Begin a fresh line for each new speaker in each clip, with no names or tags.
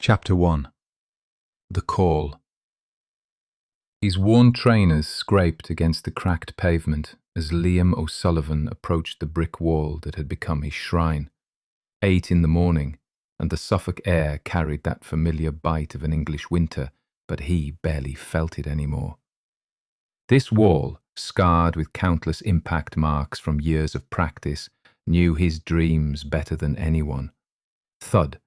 Chapter 1. The Call. His worn trainers scraped against the cracked pavement as Liam O'Sullivan approached the brick wall that had become his shrine. 8 in the morning, and the Suffolk air carried that familiar bite of an English winter, but he barely felt it anymore. This wall, scarred with countless impact marks from years of practice, knew his dreams better than anyone. Thud.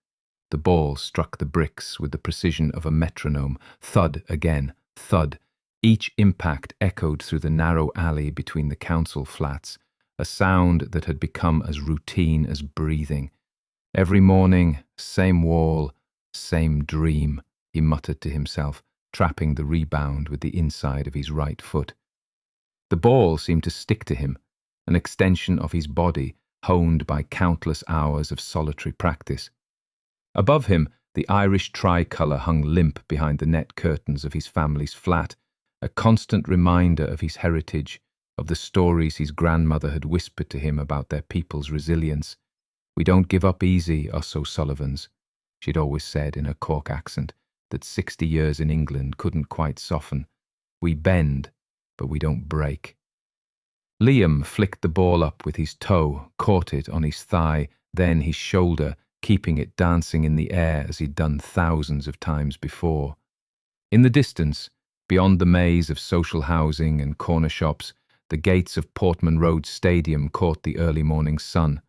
The ball struck the bricks with the precision of a metronome. Thud again, thud. Each impact echoed through the narrow alley between the council flats, a sound that had become as routine as breathing. Every morning, same wall, same dream, he muttered to himself, trapping the rebound with the inside of his right foot. The ball seemed to stick to him, an extension of his body, honed by countless hours of solitary practice. Above him, the Irish tricolour hung limp behind the net curtains of his family's flat, a constant reminder of his heritage, of the stories his grandmother had whispered to him about their people's resilience. "We don't give up easy, us O'Sullivans," she'd always said in her Cork accent, that 60 years in England couldn't quite soften. "We bend, but we don't break." Liam flicked the ball up with his toe, caught it on his thigh, then his shoulder, keeping it dancing in the air as he'd done thousands of times before. In the distance, beyond the maze of social housing and corner shops, the gates of Portman Road Stadium caught the early morning sun.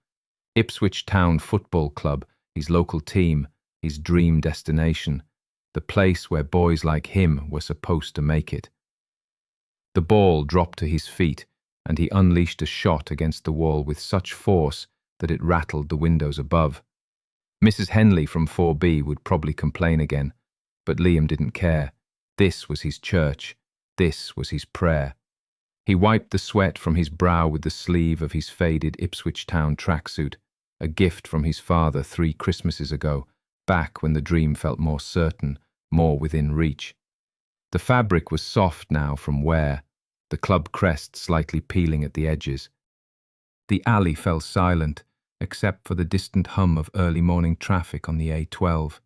Ipswich Town Football Club, his local team, his dream destination, the place where boys like him were supposed to make it. The ball dropped to his feet, and he unleashed a shot against the wall with such force that it rattled the windows above. Mrs. Henley from 4B would probably complain again, but Liam didn't care. This was his church. This was his prayer. He wiped the sweat from his brow with the sleeve of his faded Ipswich Town tracksuit, a gift from his father 3 Christmases ago, back when the dream felt more certain, more within reach. The fabric was soft now from wear, the club crest slightly peeling at the edges. The alley fell silent, except for the distant hum of early morning traffic on the A12.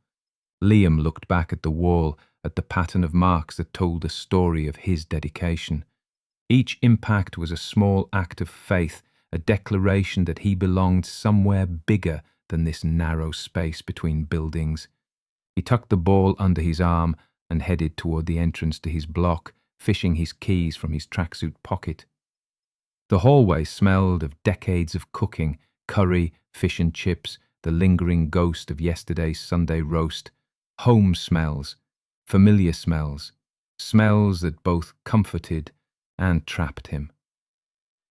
Liam looked back at the wall, at the pattern of marks that told the story of his dedication. Each impact was a small act of faith, a declaration that he belonged somewhere bigger than this narrow space between buildings. He tucked the ball under his arm and headed toward the entrance to his block, fishing his keys from his tracksuit pocket. The hallway smelled of decades of cooking, curry, fish and chips, the lingering ghost of yesterday's Sunday roast, home smells, familiar smells, smells that both comforted and trapped him.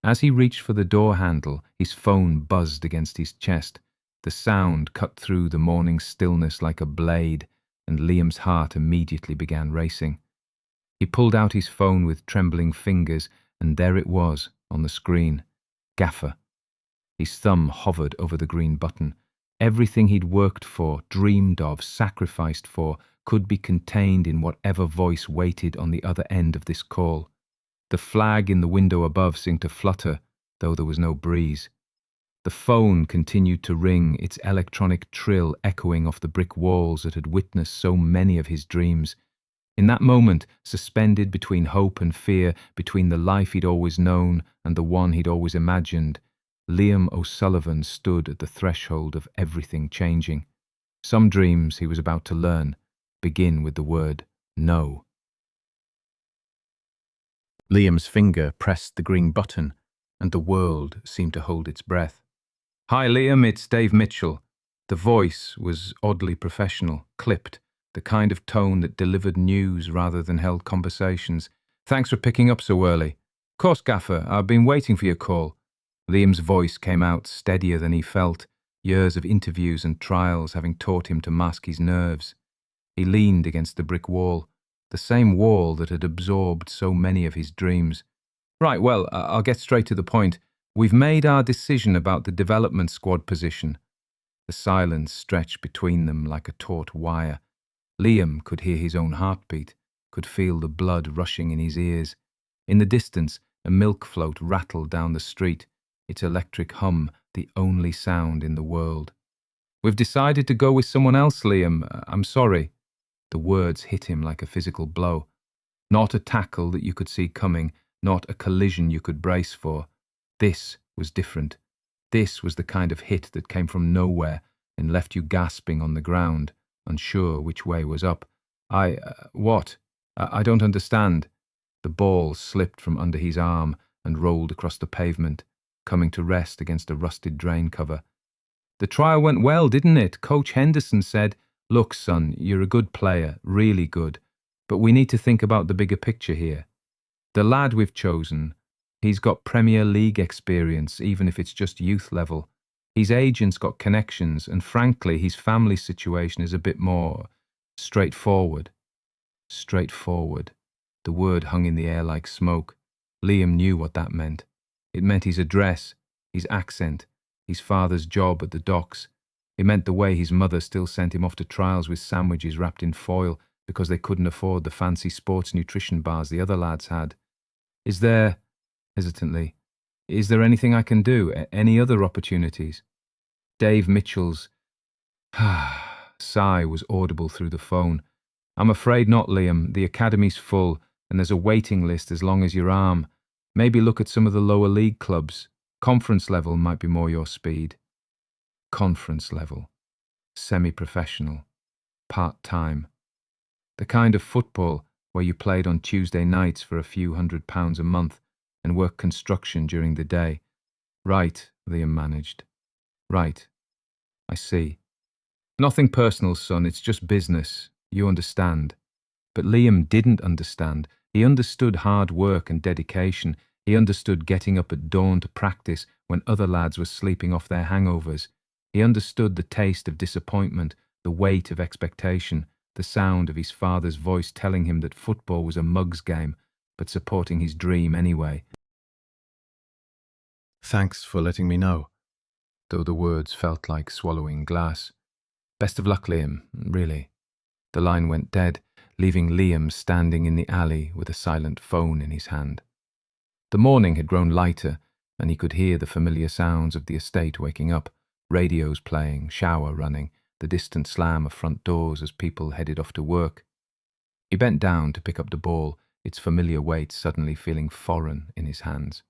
As he reached for the door handle, his phone buzzed against his chest. The sound cut through the morning stillness like a blade, and Liam's heart immediately began racing. He pulled out his phone with trembling fingers, and there it was, on the screen. Gaffer. His thumb hovered over the green button. Everything he'd worked for, dreamed of, sacrificed for, could be contained in whatever voice waited on the other end of this call. The flag in the window above seemed to flutter, though there was no breeze. The phone continued to ring, its electronic trill echoing off the brick walls that had witnessed so many of his dreams. In that moment, suspended between hope and fear, between the life he'd always known and the one he'd always imagined, Liam O'Sullivan stood at the threshold of everything changing. Some dreams, he was about to learn, begin with the word no. Liam's finger pressed the green button, and the world seemed to hold its breath. "Hi Liam, it's Dave Mitchell." The voice was oddly professional, clipped, the kind of tone that delivered news rather than held conversations. "Thanks for picking up so early." "Course, Gaffer, I've been waiting for your call." Liam's voice came out steadier than he felt, years of interviews and trials having taught him to mask his nerves. He leaned against the brick wall, the same wall that had absorbed so many of his dreams. "Right, well, I'll get straight to the point. We've made our decision about the development squad position." The silence stretched between them like a taut wire. Liam could hear his own heartbeat, could feel the blood rushing in his ears. In the distance, a milk float rattled down the street, its electric hum the only sound in the world. We've decided to go with someone else, Liam. I'm sorry. The words hit him like a physical blow. Not a tackle that you could see coming, not a collision you could brace for. This was different. This was the kind of hit that came from nowhere and left you gasping on the ground, unsure which way was up. What? I don't understand. The ball slipped from under his arm and rolled across the pavement, coming to rest against a rusted drain cover. The trial went well, didn't it? Coach Henderson said, "Look, son, you're a good player, really good, but we need to think about the bigger picture here. The lad we've chosen, he's got Premier League experience, even if it's just youth level. His agent's got connections, and frankly, his family situation is a bit more straightforward." Straightforward. The word hung in the air like smoke. Liam knew what that meant. It meant his address, his accent, his father's job at the docks. It meant the way his mother still sent him off to trials with sandwiches wrapped in foil because they couldn't afford the fancy sports nutrition bars the other lads had. Is there, hesitantly, is there anything I can do? Any other opportunities? Dave Mitchell's sigh was audible through the phone. I'm afraid not, Liam. The academy's full, and there's a waiting list as long as your arm. Maybe look at some of the lower league clubs. Conference level might be more your speed. Conference level. Semi-professional. Part-time. The kind of football where you played on Tuesday nights for a few £100 a month and worked construction during the day. Right, Liam managed. Right. I see. Nothing personal, son, it's just business. You understand. But Liam didn't understand. He understood hard work and dedication. He understood getting up at dawn to practice when other lads were sleeping off their hangovers. He understood the taste of disappointment, the weight of expectation, the sound of his father's voice telling him that football was a mug's game, but supporting his dream anyway. Thanks for letting me know, though the words felt like swallowing glass. Best of luck, Liam, really. The line went dead, leaving Liam standing in the alley with a silent phone in his hand. The morning had grown lighter, and he could hear the familiar sounds of the estate waking up, radios playing, shower running, the distant slam of front doors as people headed off to work. He bent down to pick up the ball, its familiar weight suddenly feeling foreign in his hands.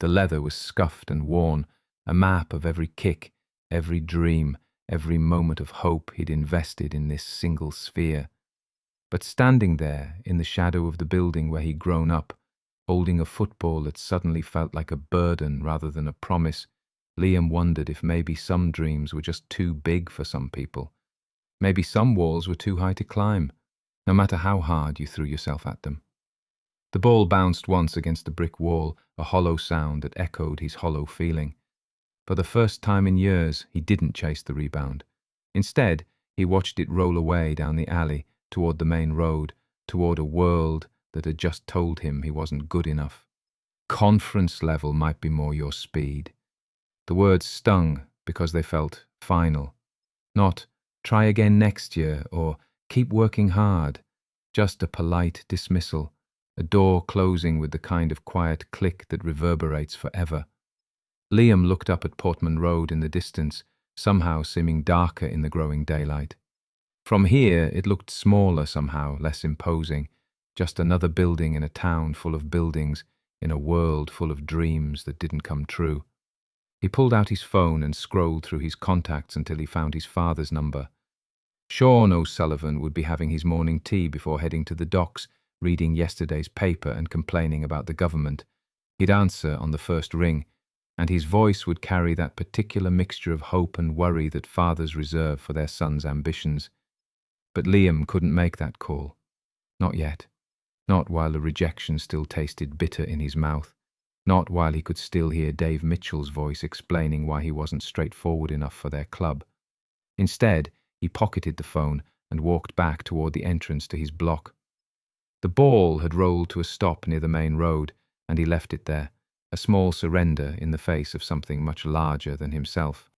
The leather was scuffed and worn, a map of every kick, every dream, every moment of hope he'd invested in this single sphere. But standing there, in the shadow of the building where he'd grown up, holding a football that suddenly felt like a burden rather than a promise, Liam wondered if maybe some dreams were just too big for some people. Maybe some walls were too high to climb, no matter how hard you threw yourself at them. The ball bounced once against the brick wall, a hollow sound that echoed his hollow feeling. For the first time in years, he didn't chase the rebound. Instead, he watched it roll away down the alley, toward the main road, toward a world that had just told him he wasn't good enough. Conference level might be more your speed. The words stung because they felt final. Not, try again next year, or keep working hard. Just a polite dismissal, a door closing with the kind of quiet click that reverberates forever. Liam looked up at Portman Road in the distance, somehow seeming darker in the growing daylight. From here, it looked smaller somehow, less imposing, just another building in a town full of buildings, in a world full of dreams that didn't come true. He pulled out his phone and scrolled through his contacts until he found his father's number. Sean O'Sullivan would be having his morning tea before heading to the docks, reading yesterday's paper and complaining about the government. He'd answer on the first ring, and his voice would carry that particular mixture of hope and worry that fathers reserve for their sons' ambitions. But Liam couldn't make that call. Not yet. Not while the rejection still tasted bitter in his mouth. Not while he could still hear Dave Mitchell's voice explaining why he wasn't straightforward enough for their club. Instead, he pocketed the phone and walked back toward the entrance to his block. The ball had rolled to a stop near the main road, and he left it there, a small surrender in the face of something much larger than himself.